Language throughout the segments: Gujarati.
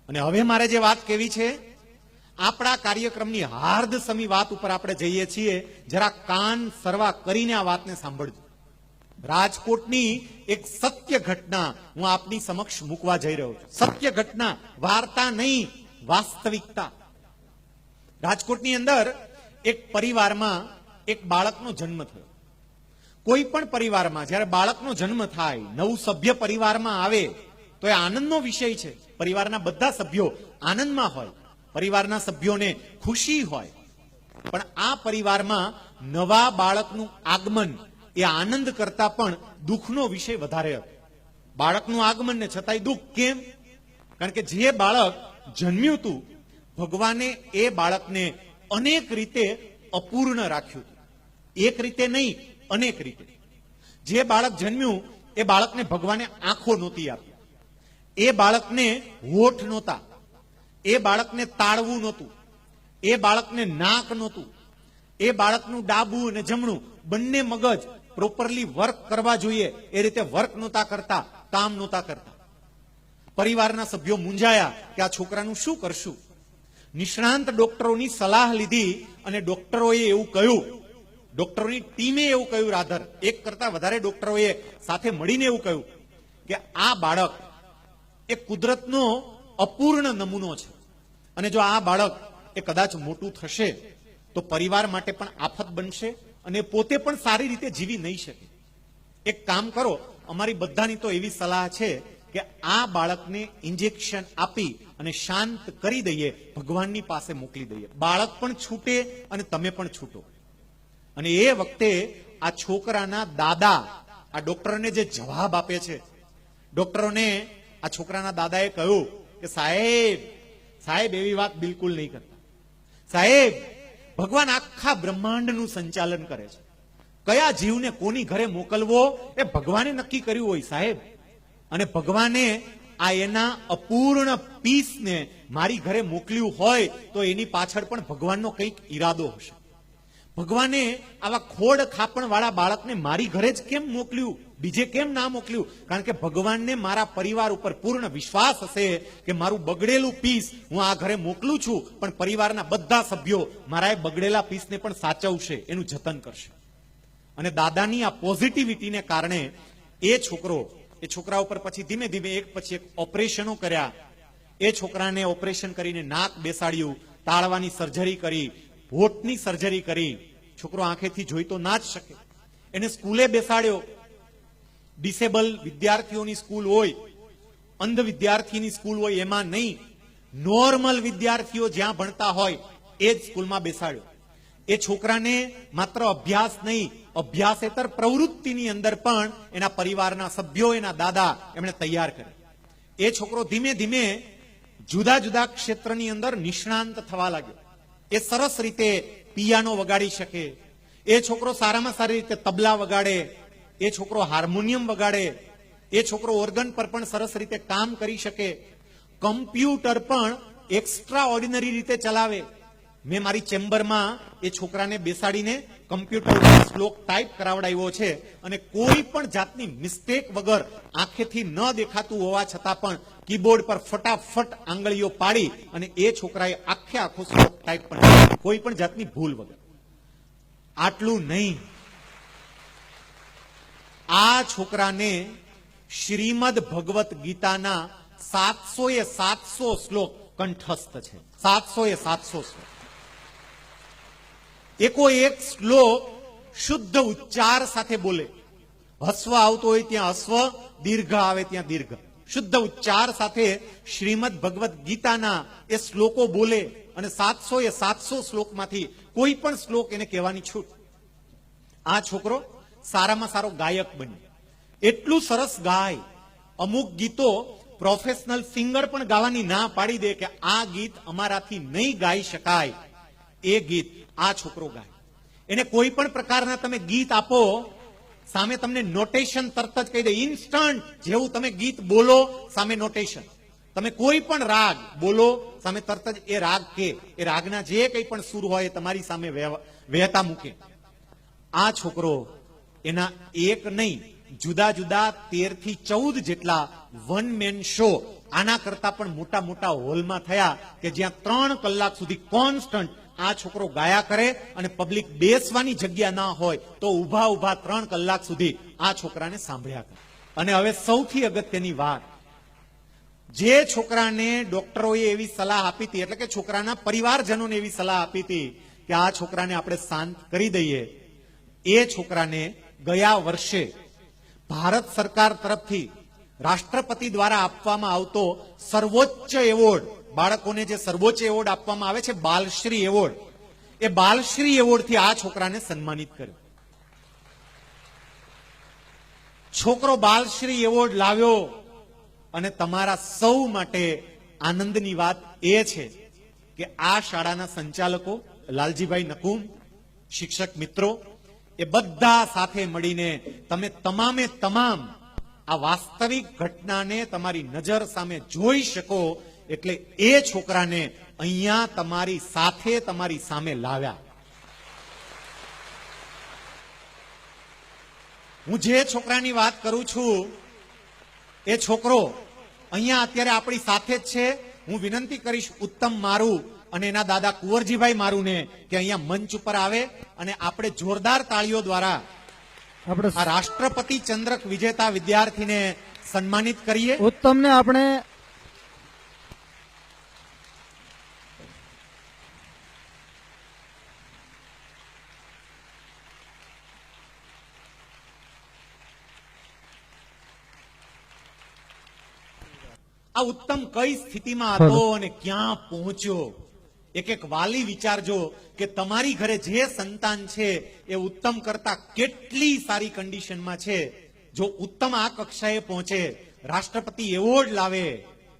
અને હવે મારે જે વાત કહેવી છે, આપણા કાર્યક્રમની હાર્દ સમી વાત ઉપર આપણે જઈએ છીએ. જરા કાન સરવા કરીને આ વાતને સાંભળજો. રાજકોટની એક સત્ય ઘટના હું આપની સમક્ષ મૂકવા જઈ રહ્યો છું. સત્ય ઘટના, વાર્તા નહીં, વાસ્તવિકતા. રાજકોટની અંદર એક પરિવારમાં એક બાળકનો જન્મ થયો. કોઈ પણ પરિવારમાં જ્યારે બાળકનો જન્મ થાય, નવું સભ્ય પરિવારમાં આવે તો એ આનંદનો વિષય છે. પરિવારના બધા સભ્યો આનંદમાં હોય, પરિવારના સભ્યોને ખુશી હોય. પણ આ પરિવારમાં નવા બાળકનું આગમન એ આનંદ કરતા પણ દુઃખનો વિષય વધારે હતો. બાળકનું આગમન ને છતાંય દુઃખ. કેમ? કારણ કે જે બાળક જન્મ્યું હતું, ભગવાને એ બાળકને અનેક રીતે અપૂર્ણ રાખ્યું હતું. એક રીતે નહીં, અનેક રીતે. જે બાળક જન્મ્યું એ બાળકને ભગવાને આંખો નહોતી આપી, એ બાળકને હોઠ નહોતા, એ બાળકને તાળવું નહોતું, એ બાળકને નાક નહોતું, એ બાળકનું ડાબું અને જમણું બંને મગજ પ્રોપરલી વર્ક કરવા જોઈએ એ રીતે વર્ક નહોતા કરતા, કામ નહોતા કરતા. પરિવારના સભ્યો મૂંઝાયા કે આ છોકરાનું શું કરશું. નિષ્ણાંત ડોક્ટરોની સલાહ લીધી અને ડોક્ટરોએ એવું કહ્યું, ડોક્ટરોની ટીમે એવું કહ્યું, રાધર એક કરતા વધારે ડોક્ટરોએ સાથે મળીને એવું કહ્યું કે આ બાળક એ કુદરતનો અપૂર્ણ નમૂનો છે અને જો આ બાળક એ કદાચ મોટું થશે તો પરિવાર માટે પણ આફત બનશે અને પોતે પણ સારી રીતે જીવી નહીં શકે. એક કામ કરો, અમારી બધાની તો એવી સલાહ છે કે આ બાળકને ઇન્જેક્શન આપી અને શાંત કરી દઈએ, ભગવાનની પાસે મોકલી દઈએ. બાળક પણ છૂટે અને તમે પણ છૂટો. અને એ વખતે આ છોકરાના દાદા આ ડોક્ટરને જે જવાબ આપે છે, ડોક્ટરોને આ છોકરાના દાદાએ કહ્યું કે સાહેબ એવી વાત બિલકુલ નહીં કરતા. સાહેબ, ભગવાન આખા બ્રહ્માંડનું સંચાલન કરે છે. કયા જીવને કોની ઘરે મોકલવો એ ભગવાને નક્કી કર્યું હોય સાહેબ. અને ભગવાને આ એના અપૂર્ણ પીસને મારી ઘરે મોકલ્યું હોય તો એની પાછળ પણ ભગવાનનો કંઈક ઈરાદો હશે. ભગવાને આવા ખોડ ખાપણ વાળા બાળકને મારી ઘરે જ કેમ મોકલ્યું, બીજે કેમ ના મોકલ્યું? કારણ કે ભગવાનને મારા પરિવાર ઉપર પૂર્ણ વિશ્વાસ હશે કે મારું બગડેલું પીસ હું આ ઘરે મોકલું છું, પણ પરિવારના બધા સભ્યો મારા એ બગડેલા પીસને પણ સાચવશે, એનું જતન કરશે. અને દાદાની આ પોઝિટિવિટીને કારણે એ છોકરા ઉપર પછી ધીમે ધીમે એક પછી એક ઓપરેશનો કર્યા. એ છોકરાને ઓપરેશન કરીને નાક બેસાડ્યું, તાળવાની સર્જરી કરી, હોઠની સર્જરી કરી. છોકરો આંખેથી જોઈ તો ના જ શકે. એને સ્કૂલે બેસાડ્યો. ડિસેબલ વિદ્યાર્થીઓની સ્કૂલ હોય, અંધ વિદ્યાર્થીની સ્કૂલ હોય એમાં નહીં, નોર્મલ વિદ્યાર્થીઓ જ્યાં ભણતા હોય એ જ સ્કૂલમાં બેસાડ્યો. એ છોકરાને માત્ર અભ્યાસ નહીં, અભ્યાસેતર પ્રવૃત્તિની અંદર પણ એના પરિવારના સભ્યો, એના દાદા એમણે તૈયાર કર્યા. એ છોકરો ધીમે ધીમે જુદા જુદા ક્ષેત્રની અંદર નિષ્ણાંત થવા લાગ્યો. એ સરસ રીતે પિયાનો વગાડી શકે, એ છોકરો સારામાં સારી રીતે તબલા વગાડે, એ છોકરો હાર્મોનિયમ વગાડે, એ છોકરો ઓર્ગન પર પણ સરસ રીતે કામ કરી શકે, કમ્પ્યુટર પણ એક્સ્ટ્રા ઓર્ડિનરી રીતે ચલાવે. મેં મારી ચેમ્બરમાં એ છોકરાને બેસાડીને કમ્પ્યુટર ઉપર શ્લોક ટાઈપ કરાવડાવ્યો છે અને કોઈ પણ જાતની મિસ્ટેક વગર, આંખેથી ન દેખાતું હોવા છતાં પણ કીબોર્ડ પર ફટાફટ આંગળીઓ પાડી અને એ છોકરાએ આખો શ્લોક ટાઈપ પણ, કોઈ પણ જાતની ભૂલ વગર. આટલું નહીં, આ છોકરાને શ્રીમદ ભગવત ગીતાના 700 શ્લોક કંઠસ્થ છે. 700 શ્લોક. એકો એક શ્લોક શુદ્ધ ઉચ્ચાર સાથે બોલે. હસ્વ આવતો હોય ત્યાં હસ્વ, દીર્ઘ આવે ત્યાં દીર્ઘ. શુદ્ધ ઉચ્ચાર સાથે શ્રીમદ ભગવત ગીતાના એ શ્લોકો બોલે અને 700 શ્લોકમાંથી કોઈ પણ શ્લોક એને કહેવાની છૂટ. આ છોકરો સારામાં સારો ગાયક બન્યો. એટલું સરસ ગાય, અમુક ગીતો પ્રોફેશનલ સિંગર પણ ગાવાની ના પાડી દે કે આ ગીત અમારાથી નહીં ગાઈ શકાય, એ ગીત આ છોકરો ગાય. એને કોઈ પણ પ્રકારના તમે ગીત આપો, સામે તમને નોટેશન તરત જ કહી દે, ઇન્સ્ટન્ટ. જેવું તમે ગીત બોલો સામે નોટેશન. તમે કોઈ પણ રાગ બોલો સામે તરત જ એ રાગ કે એ રાગના જે કંઈ પણ સુર હોય એ તમારી સામે વહેતા મૂકે. આ છોકરો એના એક નહીં, જુદા જુદા 13 થી 14 જેટલા વન મેન શો આના કરતા પણ મોટા મોટા હોલમાં થયા કે જ્યાં 3 કલાક સુધી કોન્સ્ટન્ટ આ છોકરો ગાયા કરે અને પબ્લિક બેસવાની જગ્યા ના હોય તો ઉભા ઉભા 3 કલાક સુધી આ છોકરાને સાંભળ્યા કરે. અને હવે સૌથી અગત્યની વાત, જે છોકરાને ડોક્ટરોએ એવી સલાહ આપી હતી, એટલે કે છોકરાના પરિવારજનોને એવી સલાહ આપી હતી કે આ છોકરાને આપણે શાંત કરી દઈએ, એ છોકરાને ગયા વર્ષે ભારત સરકાર તરફથી રાષ્ટ્રપતિ દ્વારા આપવામાં આવતો સર્વોચ્ચ એવોર્ડ, બાળકોને જે સર્વોચ્ચ એવોર્ડ આપવામાં આવે છે બાલશ્રી એવોર્ડ, એ બાલશ્રી એવોર્ડથી આ છોકરાને સન્માનિત કર્યો. છોકરો બાલશ્રી એવોર્ડ લાવ્યો અને તમારા સૌ માટે આનંદની વાત એ છે કે આ શાળાના સંચાલકો લાલજીભાઈ નકુમ, શિક્ષક મિત્રો, એ બધા સાથે મળીને તમે તમામે તમામ આ વાસ્તવિક ઘટનાને તમારી નજર સામે જોઈ શકો એટલે એ છોકરાને અહીંયા તમારી સાથે તમારી સામે લાવ્યા. હું જે છોકરાની વાત કરું છું એ છોકરો અહીંયા અત્યારે આપણી સાથે જ છે. હું વિનંતી કરીશ ઉત્તમ મારું અને એના દાદા કુંવરજીભાઈ મારુને કે અહીંયા મંચ ઉપર આવે અને આપણે જોરદાર તાળીઓ દ્વારા આ રાષ્ટ્રપતિ ચંદ્રક વિજેતા વિદ્યાર્થીને સન્માનિત કરીએ. ઉત્તમને આપણે આ ઉત્તમ કઈ સ્થિતિમાં હતો અને ક્યાં પહોંચ્યો. એક એક વાલી વિચારજો કે તમારી ઘરે જે સંતાન છે એ ઉત્તમ કરતા કેટલી સારી કન્ડિશનમાં છે. જો ઉત્તમ આ કક્ષાએ પહોંચે, રાષ્ટ્રપતિ એવોર્ડ લાવે,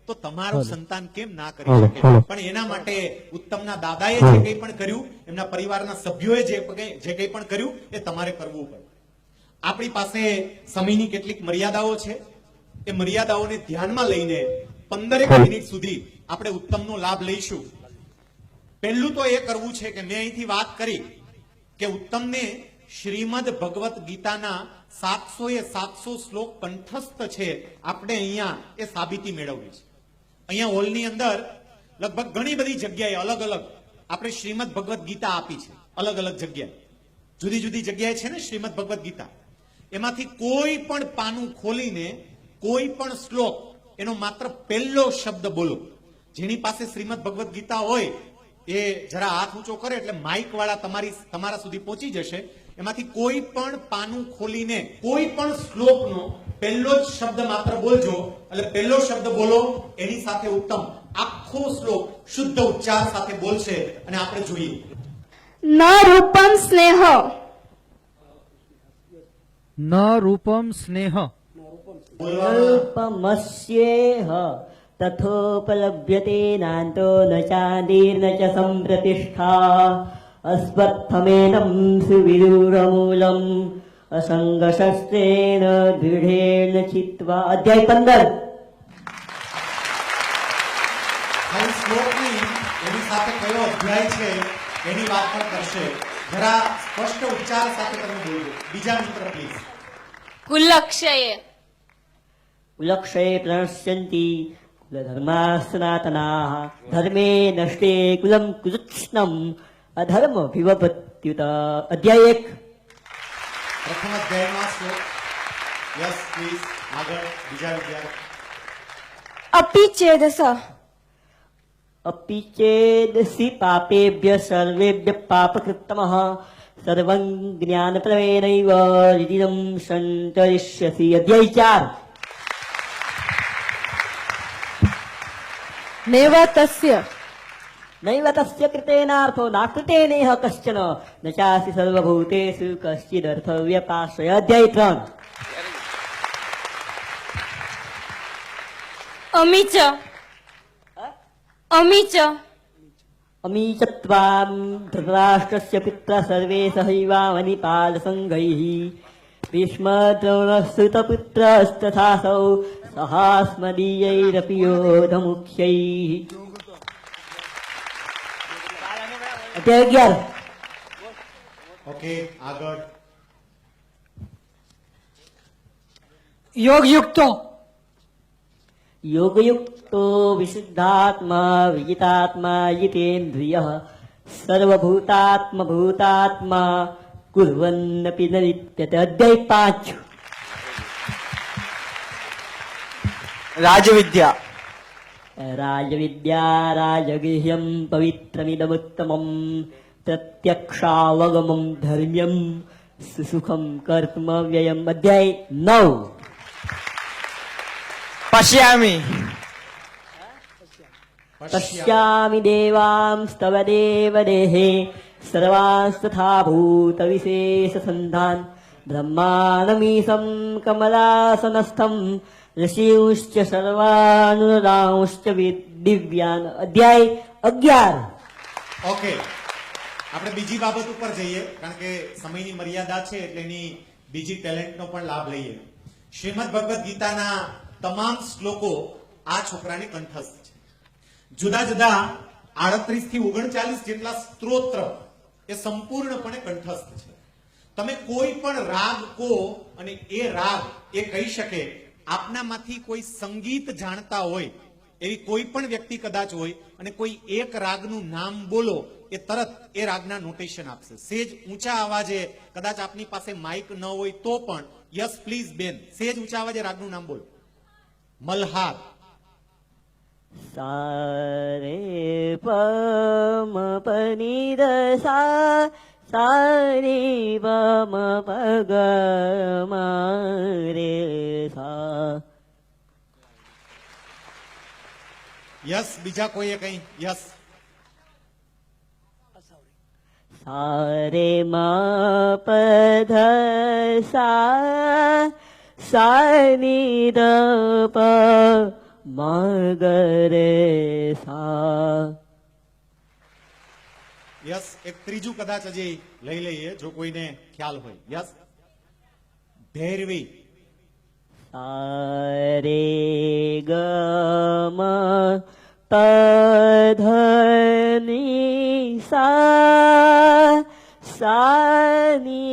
તો તમારું સંતાન કેમ ના કરી શકે. પણ એના માટે ઉત્તમના દાદાએ જે કંઈ પણ કર્યું, એમના પરિવારના સભ્યોએ જે કંઈ પણ કર્યું એ તમારે કરવું પડે. આપણી પાસે સમયની કેટલીક મર્યાદાઓ છે. એ મર્યાદાઓને ધ્યાનમાં લઈને 15 મિનિટ સુધી આપણે ઉત્તમનો લાભ લઈશું. પહેલું તો એ કરવું છે કે મેં અહીંથી વાત કરી કે ઉત્તમને શ્રીમદ ભગવત ગીતાના 700 શ્લોક કંઠસ્થ છે. આપણે અહીંયા એ સાબિતી મેળવવી છે. અહીંયા હોલની અંદર લગભગ ઘણી બધી જગ્યાએ અલગ અલગ આપણે શ્રીમદ ભગવત ગીતા આપી છે. અલગ અલગ જગ્યાએ, જુદી જુદી જગ્યાએ છે ને શ્રીમદ ભગવત ગીતા. એમાંથી કોઈ પણ પાનું ખોલીને કોઈ પણ શ્લોક એનો માત્ર પહેલો શબ્દ બોલો. જેની પાસે શ્રીમદ ભગવત ગીતા હોય એ જરા હાથ ઊંચો કરે એટલે માઇક વાળા તમારા સુધી પહોંચી જશે. એમાંથી કોઈ પણ પાનું ખોલીને કોઈ પણ શ્લોકનો પહેલો જ શબ્દ માત્ર બોલજો. એટલે પહેલો શબ્દ બોલો, એની સાથે ઉત્તમ આખો શ્લોક શુદ્ધ ઉચ્ચાર સાથે બોલશે અને આપણે જોઈએ. ન રૂપમ સ્નેહ, ન રૂપમ સ્નેહ, અલ્પમસ્યેહ તથોપલભ્યતે નાન્તો ન ચાંદીર્ન ચ સંપ્રતિષ્ઠા અસ્વત્થમેનં સુવિદુરમૂલમ અસંગશસ્ત્રેણ દૃઢેન ચિત્વા. અધ્યાય 15. ખાલી શ્લોકની એની સાથે કયો અધ્યાય છે એની વાત પણ કરશે. જરા સ્પષ્ટ ઉચ્ચાર સાથે તમે બોલજો. બીજા મિત્ર પ્લીઝ. કુલક્ષયે, કુલક્ષયે પ્રણશ્યન્તિ કુલધર્મા સનાતનાઃ ધર્મે નષ્ટે કુલમ કુત્સ્નમ અધર્મ વિવપત્યુત. અધ્યાય 1. પ્રથમ અધ્યાયમાં શ્લોક. યસ પ્લીઝ આગળ બીજા વિદ્યાર્થી. અપી ચેદસ, અપિ ચેદસી પાપેભ્ય સર્વેભ્ય પાપકૃત્તમઃ સર્વં જ્ઞાનપ્લવેનૈવ રિદિદં સંતરિષ્યસી. અધ્યાય 4. નૈવ તસ્ય, નૈવ તસ્ય કૃતેનાર્થો નાકૃતેનેહ કશ્ચન ન ચાસી સર્વભૂતેષુ કશ્ચિદર્થવ્યપાશ્રય. અધ્યાય 3. અમીચ, અમીચ, અમીચત્વામ ધૃતરાષ્ટ્રસ્ય પિત્રા સર્વે સહૈવાવનિપાલ સંઘૈઃ ભીષ્મદ્રોણસ્તુતપુત્રસ્તથાસૌ સહાસ્મદીયૈરપि યોધમુખ્યૈઃ. અધ્યાય 11. ઓકે આગળ. યોગયુક્તો, योगयुक्तो विशुद्धात्मा विजितात्मा जितेन्द्रियः सर्वभूतात्मभूतात्मा कुर्वन्नपि न लिप्यते। अध्याय 5 રાજવિદ્યા राजविद्या राजगृह्यं पवित्रमिदमुत्तमं प्रत्यक्षावगमं धर्म्यं सुसुखं कर्तव्यम्। अध्याय 9 પશ્યામી पश्यामि देवांस्तव देवदेहे सर्वांस्तथा भूतविशेषसन्धान् ब्रह्माणमीशं कमलासनस्थं ऋषिंश्च सर्वानुरांश्च दिव्यान्। अध्याय 11 ઓકે, આપણે બીજી બાબત ઉપર જઈએ, કારણ કે સમયની મર્યાદા છે એટલે એની બીજી ટેલેન્ટનો પણ લાભ લઈએ. શ્રીમદ ભગવદ્ ગીતાના તમામ શ્લોકો આ છોકરાને કંઠસ્થ છે. જુદા જુદા 38 થી 39 જેટલા સ્ત્રોત્ર એ સંપૂર્ણપણે કંઠસ્થ છે. તમે કોઈ પણ રાગ કો અને એ રાગ એ કહી શકે. આપનામાંથી કોઈ સંગીત જાણતા હોય એવી કોઈ પણ વ્યક્તિ કદાચ હોય અને કોઈ એક રાગનું નામ બોલો, એ તરત એ રાગના નોટેશન આપશે. સેજ ઊંચા અવાજે, કદાચ આપની પાસે માઇક ન હોય તો પણ, યસ પ્લીઝ બેન, સેજ ઊંચા અવાજે રાગનું નામ બોલો. મલ્હાર. सारे पम पनि द सा सारे पम पग म रे सा। યસ, બીજા કોઈએ કઈ? યસ. सारे म प ध सा सानी द प म ग रे सा। યસ, એક ત્રીજું કદાચ હજી લઈ લઈએ જો કોઈને ખ્યાલ હોય. યસ. ભૈરવી. सारे ग म प ध नि सा सा नि